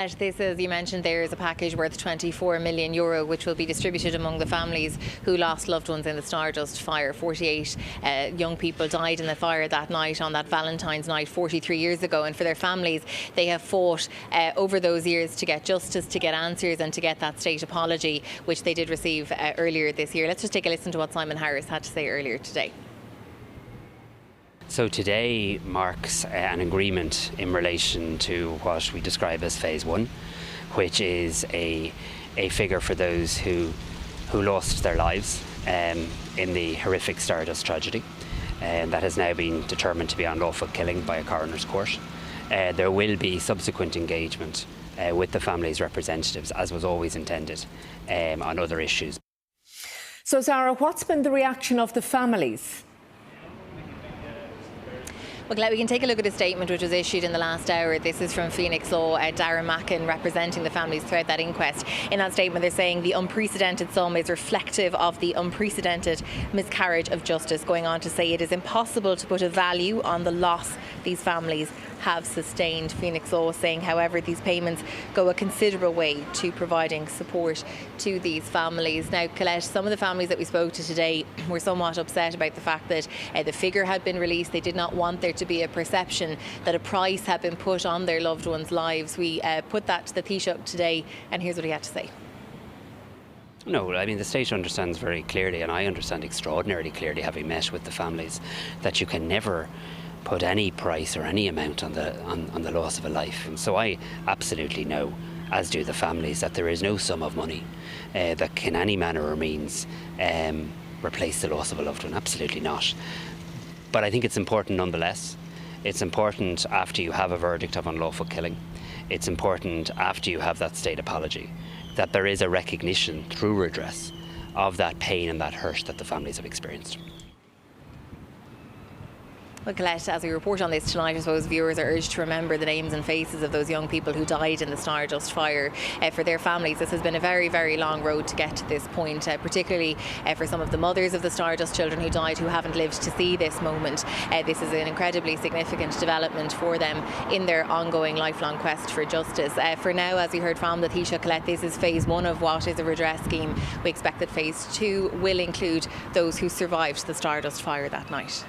This, as you mentioned, there is a package worth €24 million, which will be distributed among the families who lost loved ones in the Stardust fire. 48 young people died in the fire that night, on that Valentine's night 43 years ago. And for their families, they have fought over those years to get justice, to get answers, and to get that state apology, which they did receive earlier this year. Let's just take a listen to what Simon Harris had to say earlier today. So today marks an agreement in relation to what we describe as phase one, which is a figure for those who lost their lives in the horrific Stardust tragedy, and that has now been determined to be unlawful killing by a coroner's court. There will be subsequent engagement with the family's representatives, as was always intended, on other issues. So Zara, what's been the reaction of the families? Well, Colette, we can take a look at a statement which was issued in the last hour. This is from Phoenix Law, Darren Mackin, representing the families throughout that inquest. In that statement, they're saying the unprecedented sum is reflective of the unprecedented miscarriage of justice, going on to say it is impossible to put a value on the loss these families have sustained. Phoenix Law saying, however, these payments go a considerable way to providing support to these families. Now, Colette, some of the families that we spoke to today were somewhat upset about the fact that the figure had been released. They did not want there to be a perception that a price had been put on their loved ones' lives. We put that to the Taoiseach today, and here's what he had to say. No, I mean, the state understands very clearly, and I understand extraordinarily clearly, having met with the families, that you can never put any price or any amount on the loss of a life. And so I absolutely know, as do the families, that there is no sum of money that can any manner or means replace the loss of a loved one. Absolutely not. But I think it's important nonetheless. It's important after you have a verdict of unlawful killing. It's important after you have that state apology that there is a recognition through redress of that pain and that hurt that the families have experienced. Well, Colette, as we report on this tonight, I suppose viewers are urged to remember the names and faces of those young people who died in the Stardust fire. For their families, this has been a very, very long road to get to this point, particularly for some of the mothers of the Stardust children who died, who haven't lived to see this moment. This is an incredibly significant development for them in their ongoing lifelong quest for justice. For now, as we heard from the Taoiseach, Colette, this is phase one of what is a redress scheme. We expect that phase two will include those who survived the Stardust fire that night.